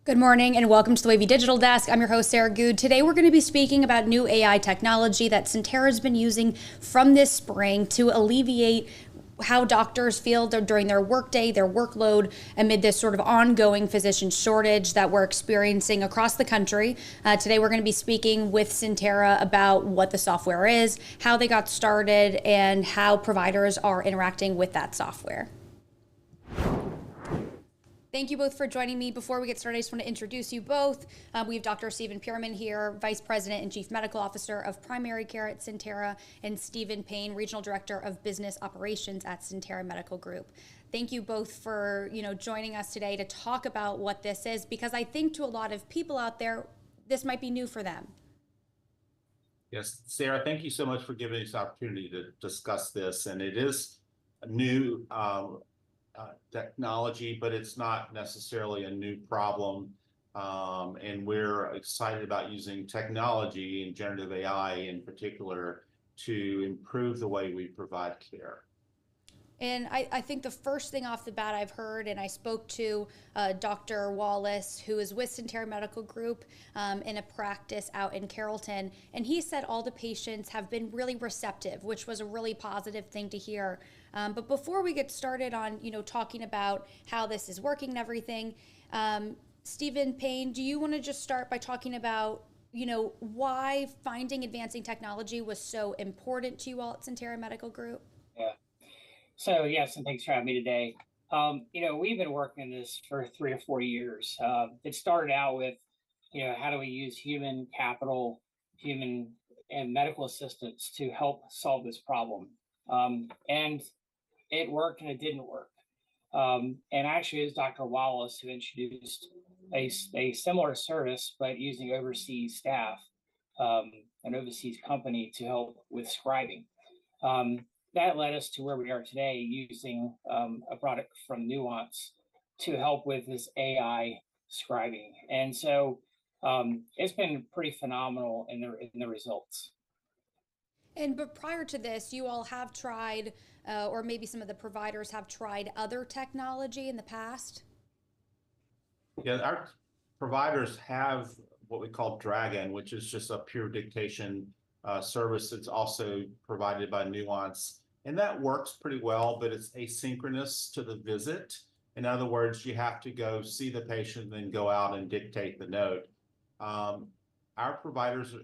Good morning and welcome to the WAVY Digital Desk. I'm your host, Sarah Good. Today we're going to be speaking about new AI technology that Sentara's been using from this spring to alleviate how doctors feel during their workday, their workload, amid this sort of ongoing physician shortage that we're experiencing across the country. Today we're going to be speaking with Sentara about what the software is, how they got started, and how providers are interacting with that software. Thank you both for joining me. Before we get started, I just want to introduce you both. We have Dr. Stephen Pierman here, Vice President and Chief Medical Officer of Primary Care at Sentara, and Stephen Payne, Regional Director of Business Operations at Sentara Medical Group. Thank you both for joining us today to talk about what this is, because I think to a lot of people out there, this might be new for them. Yes, Sarah, thank you so much for giving us the opportunity to discuss this. And it is a new technology, but it's not necessarily a new problem. And we're excited about using technology and generative AI in particular to improve the way we provide care. And I think the first thing off the bat I've heard, and I spoke to Dr. Wallace, who is with Sentara Medical Group in a practice out in Carrollton, and he said all the patients have been really receptive, which was a really positive thing to hear. But before we get started on talking about how this is working and everything, Stephen Payne, do you want to just start by talking about why finding advancing technology was so important to you all at Sentara Medical Group? Yeah. So yes, and thanks for having me today. We've been working on this for 3 or 4 years. It started out with, how do we use human capital, human and medical assistance to help solve this problem? And it worked and it didn't work. And actually, it was Dr. Wallace who introduced a similar service, but using overseas staff, an overseas company to help with scribing. That led us to where we are today, using a product from Nuance to help with this AI scribing. And so it's been pretty phenomenal in the results. But prior to this, you all have tried, or maybe some of the providers have tried other technology in the past? Yeah, our providers have what we call Dragon, which is just a pure dictation service that's also provided by Nuance. And that works pretty well, but it's asynchronous to the visit. In other words, you have to go see the patient and then go out and dictate the note. Our providers,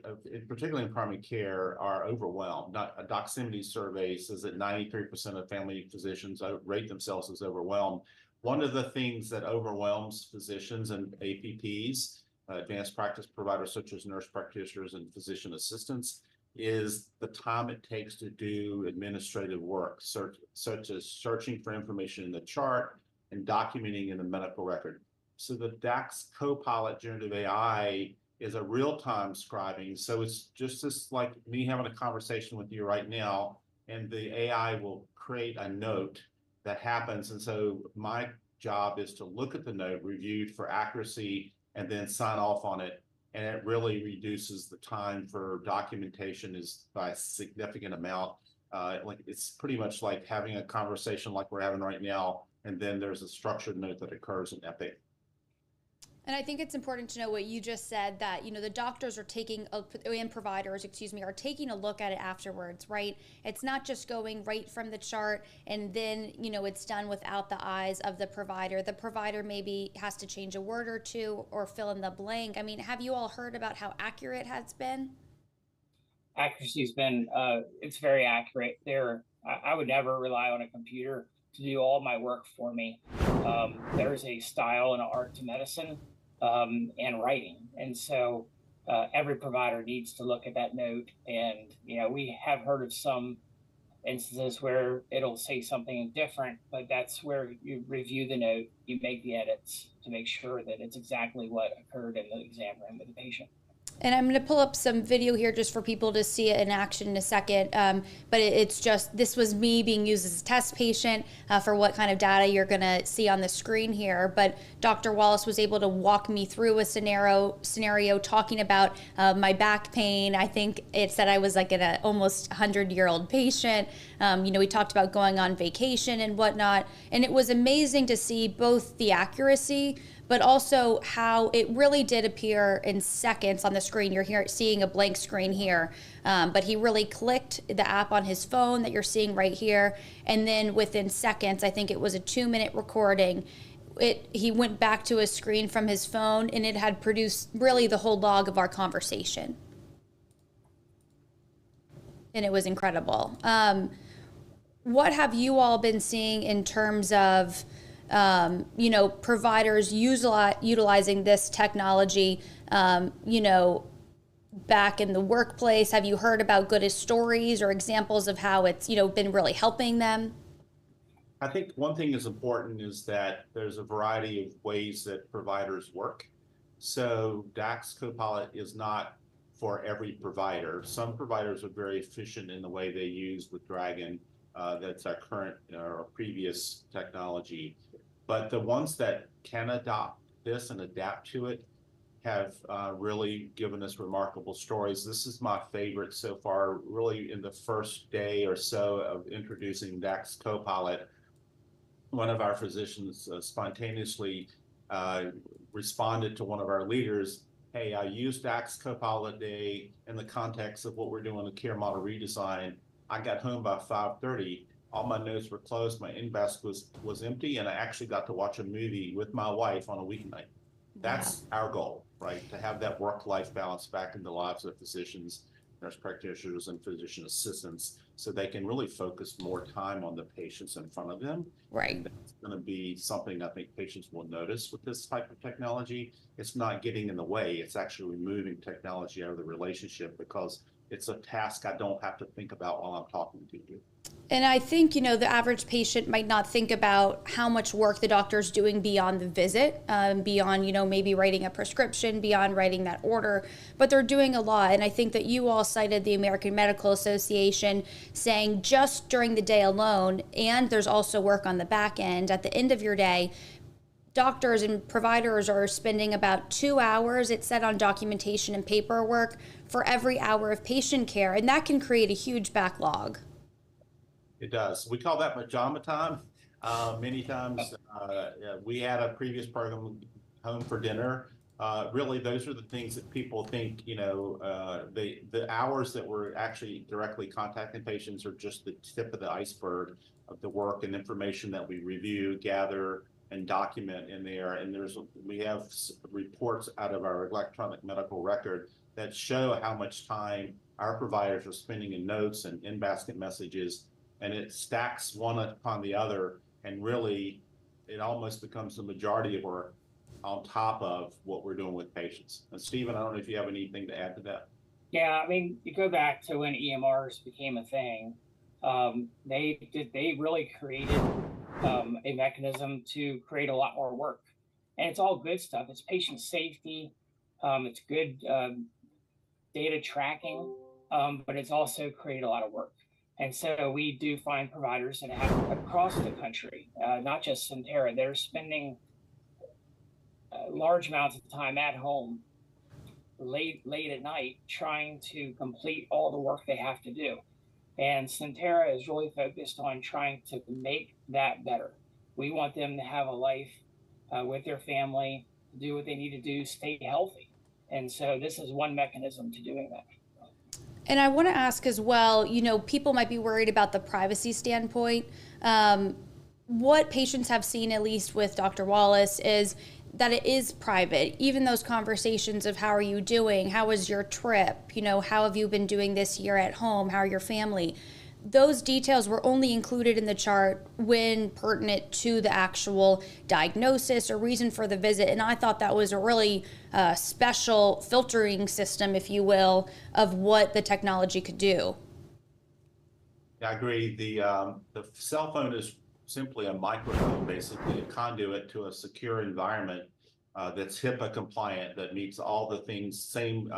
particularly in primary care, are overwhelmed. A Doximity survey says that 93% of family physicians rate themselves as overwhelmed. One of the things that overwhelms physicians and APPs, advanced practice providers such as nurse practitioners and physician assistants, is the time it takes to do administrative work, such as searching for information in the chart and documenting in the medical record. So the DAX Copilot generative AI is a real-time scribing. So it's just like me having a conversation with you right now, and the AI will create a note that happens. And so my job is to look at the note, review for accuracy, and then sign off on it. And it really reduces the time for documentation by a significant amount. It's pretty much like having a conversation like we're having right now, and then there's a structured note that occurs in Epic. And I think it's important to know what you just said, that the doctors are taking, and providers, are taking a look at it afterwards, right? It's not just going right from the chart and then it's done without the eyes of the provider. The provider maybe has to change a word or two or fill in the blank. I mean, have you all heard about how accurate it has been? Accuracy's been it's very accurate. I would never rely on a computer to do all my work for me. There's a style and an art to medicine and writing. And so every provider needs to look at that note. And, we have heard of some instances where it'll say something different, but that's where you review the note, you make the edits to make sure that it's exactly what occurred in the exam room with the patient. And I'm going to pull up some video here just for people to see it in action in a second. But it's just, this was me being used as a test patient for what kind of data you're going to see on the screen here. But Dr. Wallace was able to walk me through a scenario talking about my back pain. I think it said I was like an almost 100-year-old patient. We talked about going on vacation and whatnot. And it was amazing to see both the accuracy, but also how it really did appear in seconds on the screen. You're here seeing a blank screen here, but he really clicked the app on his phone that you're seeing right here, and then within seconds, I think it was a 2-minute recording, he went back to a screen from his phone, and it had produced really the whole log of our conversation. And it was incredible. What have you all been seeing in terms of, providers utilizing this technology, back in the workplace? Have you heard about good stories or examples of how it's, been really helping them? I think one thing is important is that there's a variety of ways that providers work. So DAX Copilot is not for every provider. Some providers are very efficient in the way they use with Dragon. That's our current or previous technology. But the ones that can adopt this and adapt to it have really given us remarkable stories. This is my favorite so far, really in the first day or so of introducing DAX Copilot. One of our physicians spontaneously responded to one of our leaders, hey, I used DAX Copilot Day in the context of what we're doing, the care model redesign. I got home by 5:30. All my notes were closed. My inbox was empty, and I actually got to watch a movie with my wife on a weeknight. That's our goal, right? To have that work-life balance back in the lives of physicians, nurse practitioners, and physician assistants, so they can really focus more time on the patients in front of them. Right. And that's going to be something I think patients will notice with this type of technology. It's not getting in the way. It's actually removing technology out of the relationship because it's a task I don't have to think about while I'm talking to you. And I think, the average patient might not think about how much work the doctor's doing beyond the visit, beyond, maybe writing a prescription, beyond writing that order, but they're doing a lot. And I think that you all cited the American Medical Association saying just during the day alone, and there's also work on the back end, at the end of your day, doctors and providers are spending about 2 hours, it said, on documentation and paperwork for every hour of patient care. And that can create a huge backlog. It does. We call that pajama time. Many times we had a previous program, Home for Dinner. Really, those are the things that people think, the hours that we're actually directly contacting patients are just the tip of the iceberg of the work and information that we review, gather, and document in there. And we have reports out of our electronic medical record that show how much time our providers are spending in notes and in-basket messages, and it stacks one upon the other, and really it almost becomes the majority of work on top of what we're doing with patients. And Stephen, I don't know if you have anything to add to that. Yeah, I mean, you go back to when EMRs became a thing. They really created a mechanism to create a lot more work, and it's all good stuff. It's patient safety, it's good data tracking, but it's also created a lot of work. And so we do find providers that have across the country, not just Centera, they're spending large amounts of time at home, late at night, trying to complete all the work they have to do. And Centera is really focused on trying to make that better. We want them to have a life with their family, do what they need to do, stay healthy. And so this is one mechanism to doing that. And I want to ask as well, people might be worried about the privacy standpoint. What patients have seen, at least with Dr. Wallace, is that it is private. Even those conversations of how are you doing? How was your trip? How have you been doing this year at home? How are your family? Those details were only included in the chart when pertinent to the actual diagnosis or reason for the visit. And I thought that was a really special filtering system, if you will, of what the technology could do. Yeah, I agree. The cell phone is simply a microphone, basically a conduit to a secure environment that's HIPAA compliant, that meets all the things, same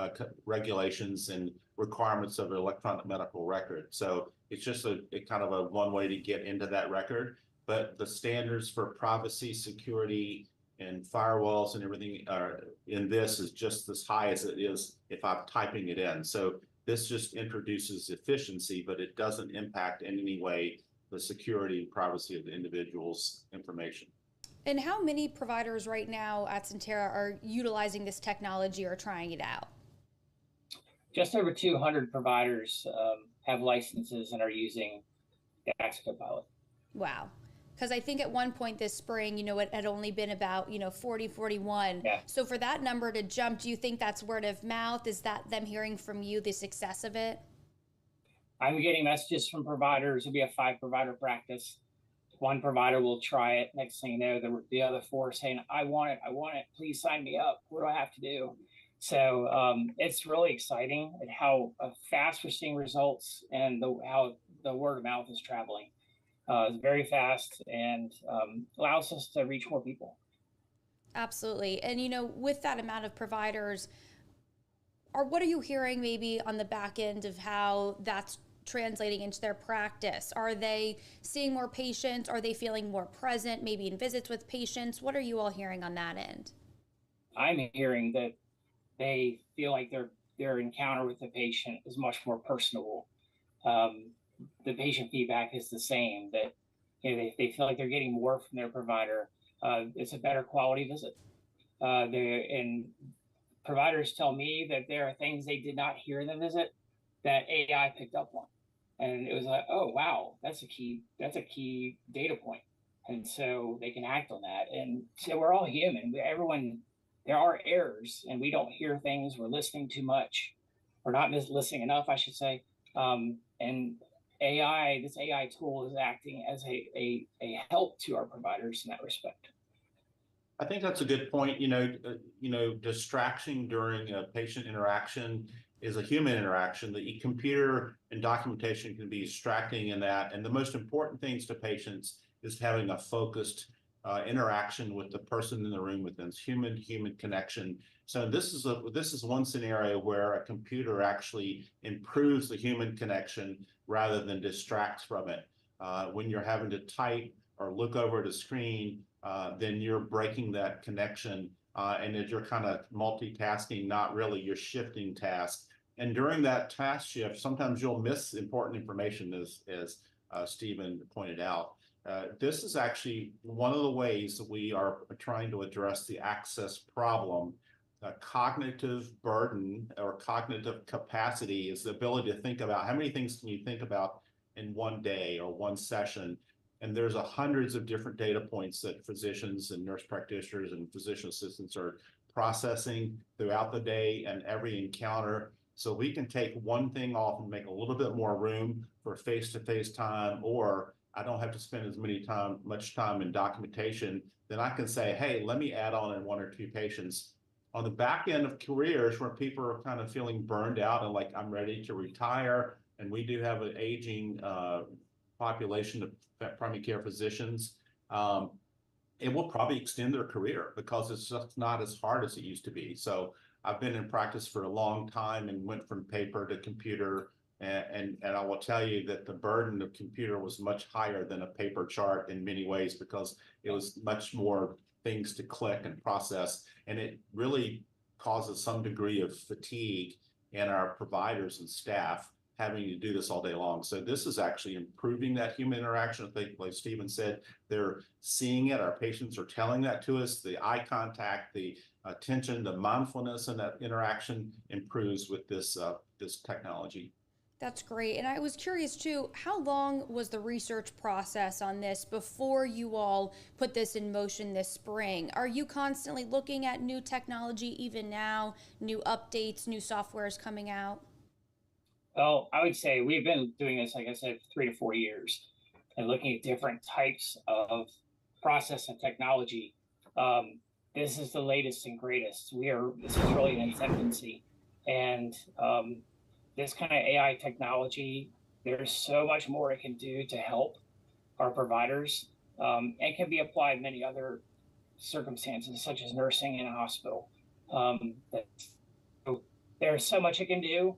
regulations and requirements of an electronic medical record. So it's just a kind of a one way to get into that record. But the standards for privacy, security, and firewalls and everything are in this is just as high as it is if I'm typing it in. So this just introduces efficiency, but it doesn't impact in any way the security and privacy of the individual's information. And how many providers right now at Centera are utilizing this technology or trying it out? Just over 200 providers have licenses and are using DAX Copilot. Wow. Because I think at one point this spring, it had only been about, 40, 41. Yeah. So for that number to jump, do you think that's word of mouth? Is that them hearing from you the success of it? I'm getting messages from providers. It'll be a 5-provider practice. One provider will try it. Next thing you know, the other 4 saying, I want it. Please sign me up. What do I have to do? So it's really exciting at how fast we're seeing results and how the word of mouth is traveling. It's very fast and allows us to reach more people. Absolutely. And, with that amount of providers, what are you hearing maybe on the back end of how that's translating into their practice? Are they seeing more patients? Are they feeling more present, maybe in visits with patients? What are you all hearing on that end? I'm hearing that they feel like their encounter with the patient is much more personable. The patient feedback is the same, that they feel like they're getting more from their provider. It's a better quality visit. And providers tell me that there are things they did not hear in the visit that AI picked up on. And it was like, oh, wow, that's a key data point. And so they can act on that. And so we're all human. There are errors and we don't hear things. We're listening too much. We're not listening enough, I should say. And this AI tool is acting as a help to our providers in that respect. I think that's a good point. Distraction during a patient interaction is a human interaction. The computer and documentation can be distracting in that. And the most important things to patients is having a focused interaction with the person in the room with them. It's human connection. So this is one scenario where a computer actually improves the human connection rather than distracts from it. When you're having to type or look over at a screen, then you're breaking that connection. And as you're kind of multitasking, not really, you're shifting tasks. And during that task shift, sometimes you'll miss important information, as Stephen pointed out. This is actually one of the ways that we are trying to address the access problem. Cognitive burden or cognitive capacity is the ability to think about how many things can you think about in one day or one session. And there's hundreds of different data points that physicians and nurse practitioners and physician assistants are processing throughout the day and every encounter. So we can take one thing off and make a little bit more room for face-to-face time, or I don't have to spend as much time in documentation. Then I can say, hey, let me add on in 1 or 2 patients. On the back end of careers where people are kind of feeling burned out and like, I'm ready to retire, and we do have an aging population of primary care physicians, it will probably extend their career because it's just not as hard as it used to be. So I've been in practice for a long time and went from paper to computer. And I will tell you that the burden of computer was much higher than a paper chart in many ways, because it was much more things to click and process. And it really causes some degree of fatigue in our providers and staff having to do this all day long. So this is actually improving that human interaction. I think, like Stephen said, they're seeing it. Our patients are telling that to us. The eye contact, the attention, the mindfulness in that interaction improves with this technology. That's great. And I was curious too, how long was the research process on this before you all put this in motion this spring? Are you constantly looking at new technology even now, new updates, new softwares coming out? Well, I would say we've been doing this, like I said, 3 to 4 years and looking at different types of process and technology. This is the latest and greatest. This is really in its infancy. And this kind of AI technology, there's so much more it can do to help our providers, and can be applied in many other circumstances, such as nursing in a hospital. So there's so much it can do,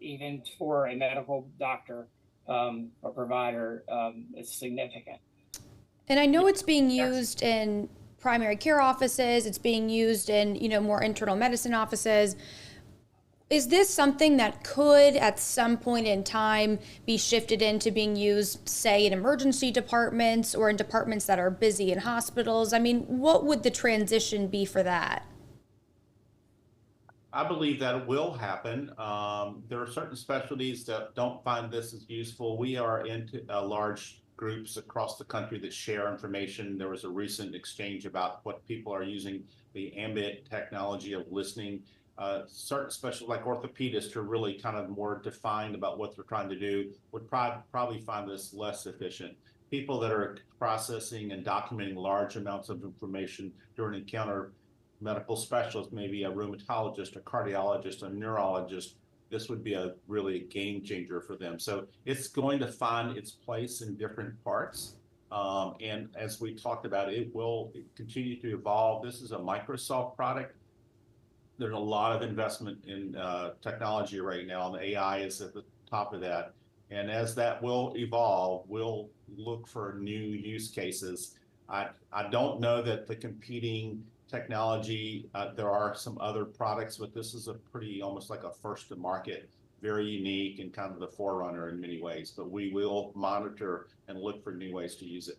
even for a medical doctor or provider. It's significant. And I know it's being used in primary care offices, it's being used in, more internal medicine offices. Is this something that could, at some point in time, be shifted into being used, say, in emergency departments or in departments that are busy in hospitals? I mean, what would the transition be for that? I believe that it will happen. There are certain specialties that don't find this as useful. We are into large groups across the country that share information. There was a recent exchange about what people are using the ambient technology of listening. Certain special like orthopedists who are really kind of more defined about what they're trying to do would probably find this less efficient. People that are processing and documenting large amounts of information during an encounter, medical specialist, maybe a rheumatologist, a cardiologist, a neurologist, this would be a really game changer for them. So it's going to find its place in different parts. And as we talked about, it will continue to evolve. This is a Microsoft product. There's a lot of investment in technology right now, and AI is at the top of that. And as that will evolve, we'll look for new use cases. I don't know that the competing technology, there are some other products, but this is a pretty almost like a first to market, very unique and kind of the forerunner in many ways. But we will monitor and look for new ways to use it.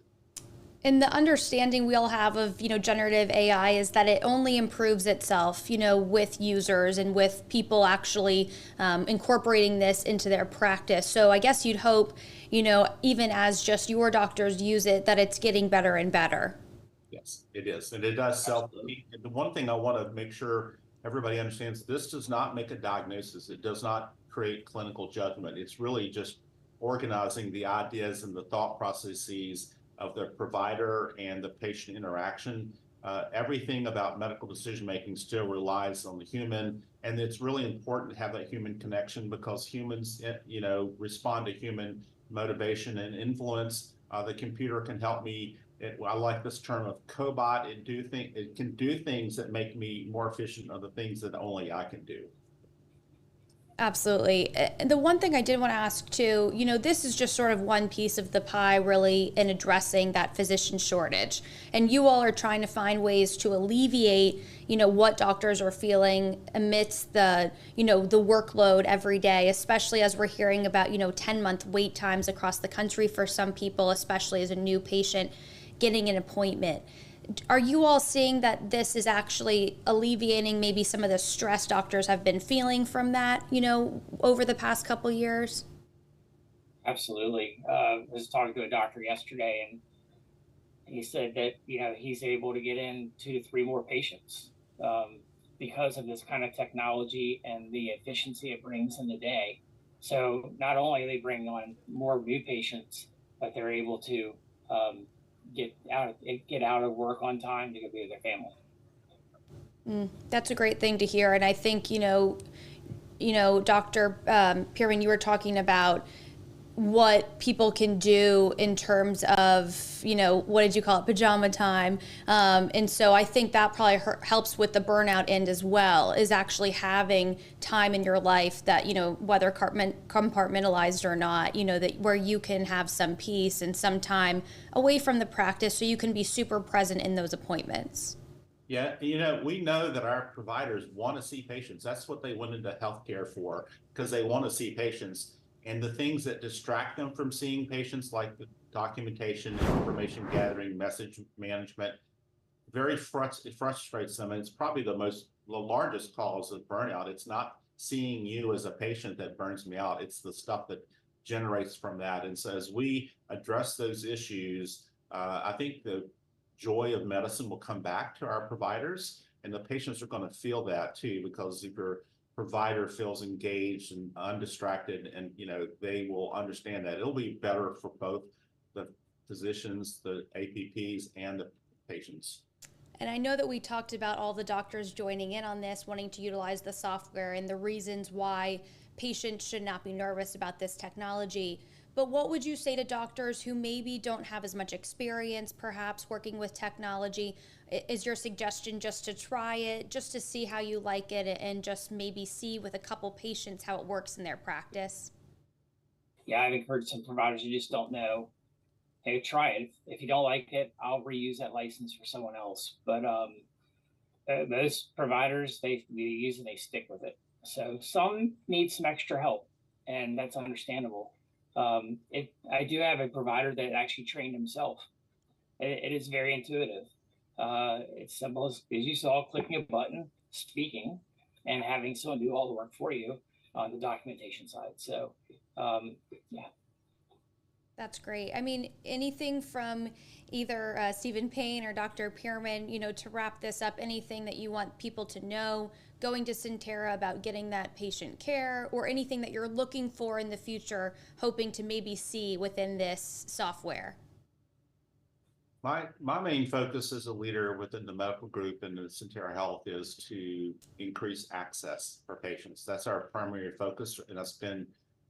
And the understanding we all have of, generative AI is that it only improves itself, with users and with people actually incorporating this into their practice. So I guess you'd hope, even as just your doctors use it, that it's getting better and better. Yes, it is. And it does self-teach. The one thing I want to make sure everybody understands, this does not make a diagnosis. It does not create clinical judgment. It's really just organizing the ideas and the thought processes of the provider and the patient interaction. Everything about medical decision making still relies on the human, and it's really important to have that human connection because humans, respond to human motivation and influence. The computer can help me. I like this term of cobot. It can do things that make me more efficient of the things that only I can do. Absolutely. The one thing I did want to ask too, this is just sort of one piece of the pie really in addressing that physician shortage. And you all are trying to find ways to alleviate, what doctors are feeling amidst the, the workload every day, especially as we're hearing about, 10-month wait times across the country for some people, especially as a new patient getting an appointment. Are you all seeing that this is actually alleviating maybe some of the stress doctors have been feeling from that, over the past couple years? Absolutely. I was talking to a doctor yesterday, and he said that he's able to get in 2 to 3 more patients because of this kind of technology and the efficiency it brings in the day. So not only are they bringing on more new patients, but they're able to get out of work on time to go be with their family. That's a great thing to hear, and I think Dr. Pierman, you were talking about what people can do in terms of, what did you call it, pajama time. And so I think that probably helps with the burnout end as well, is actually having time in your life that, whether compartmentalized or not, that where you can have some peace and some time away from the practice so you can be super present in those appointments. Yeah, we know that our providers want to see patients. That's what they went into healthcare for, because they want to see patients. And the things that distract them from seeing patients, like the documentation, information gathering, message management, it frustrates them. And it's probably the largest cause of burnout. It's not seeing you as a patient that burns me out. It's the stuff that generates from that. And so as we address those issues, I think the joy of medicine will come back to our providers, and the patients are going to feel that too, because if your provider feels engaged and undistracted, and they will understand that it'll be better for both the physicians, the APPs, and the patients. And I know that we talked about all the doctors joining in on this, wanting to utilize the software and the reasons why patients should not be nervous about this technology. But what would you say to doctors who maybe don't have as much experience, perhaps working with technology? Is your suggestion just to try it, just to see how you like it, and just maybe see with a couple patients how it works in their practice? Yeah, I've encouraged some providers who just don't know. Hey, try it. If you don't like it, I'll reuse that license for someone else. But most providers, they use it, they stick with it. So some need some extra help, and that's understandable. I do have a provider that actually trained himself. It is very intuitive. It's simple as you saw, clicking a button, speaking, and having someone do all the work for you on the documentation side. So, yeah. That's great. I mean, anything from either Stephen Payne or Dr. Pierman, to wrap this up, anything that you want people to know going to Sentara about getting that patient care, or anything that you're looking for in the future, hoping to maybe see within this software? My main focus as a leader within the medical group and the Sentara Health is to increase access for patients. That's our primary focus, and I spend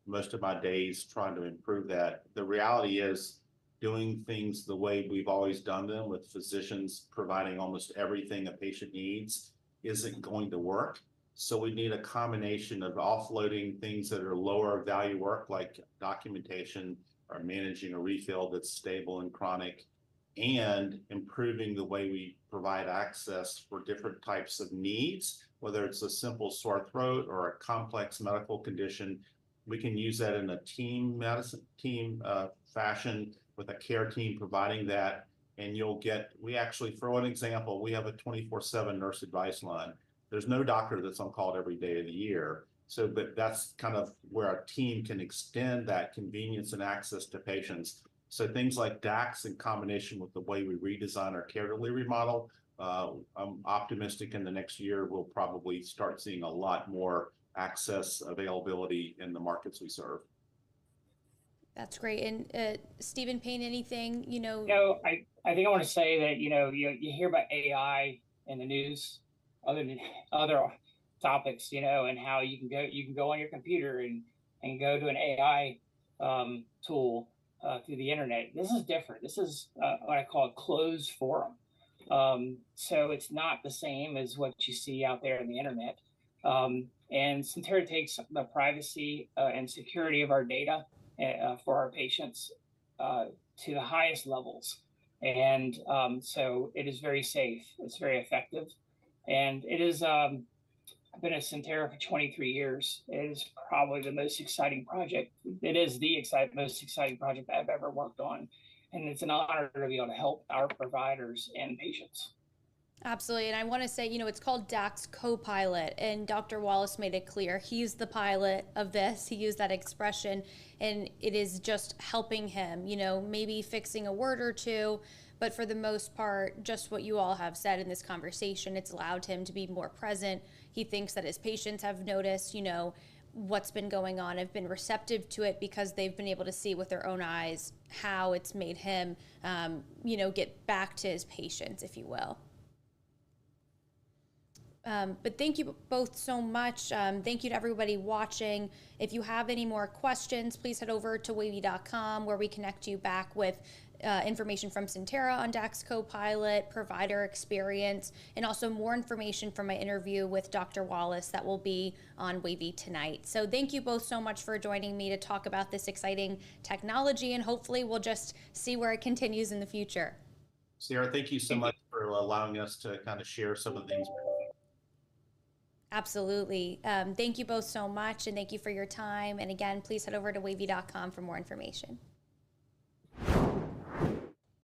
most of my days trying to improve that. The reality is doing things the way we've always done them, with physicians providing almost everything a patient needs, isn't going to work. So we need a combination of offloading things that are lower value work, like documentation or managing a refill that's stable and chronic, and improving the way we provide access for different types of needs, whether it's a simple sore throat or a complex medical condition. We can use that in a team medicine fashion, with a care team providing that. And we actually, for an example, we have a 24/7 nurse advice line. There's no doctor that's on call every day of the year. So, but that's kind of where our team can extend that convenience and access to patients. So things like DAX, in combination with the way we redesign our care delivery model, I'm optimistic in the next year we'll probably start seeing a lot more access availability in the markets we serve. That's great. And Stephen Payne, anything, I think I want to say that, you hear about AI in the news, other topics, and how you can go on your computer and go to an AI tool through the internet. This is different. This is what I call a closed forum. So it's not the same as what you see out there on the internet. And Sentara takes the privacy and security of our data for our patients to the highest levels. And so it is very safe. It's very effective. And it is, I've been at Sentara for 23 years. It is probably the most exciting project. It is the most exciting project I've ever worked on. And it's an honor to be able to help our providers and patients. Absolutely. And I want to say, it's called DAX Copilot, and Dr. Wallace made it clear he's the pilot of this. He used that expression, and it is just helping him, maybe fixing a word or two. But for the most part, just what you all have said in this conversation, it's allowed him to be more present. He thinks that his patients have noticed, what's been going on, have been receptive to it because they've been able to see with their own eyes how it's made him, get back to his patients, if you will. But thank you both so much. Thank you to everybody watching. If you have any more questions, please head over to WAVY.com, where we connect you back with information from Sentara on DAX Copilot, provider experience, and also more information from my interview with Dr. Wallace that will be on WAVY tonight. So thank you both so much for joining me to talk about this exciting technology, and hopefully we'll just see where it continues in the future. Sarah, thank you so much for allowing us to kind of share some of these. Absolutely. Thank you both so much, and thank you for your time. And again, please head over to WAVY.com for more information.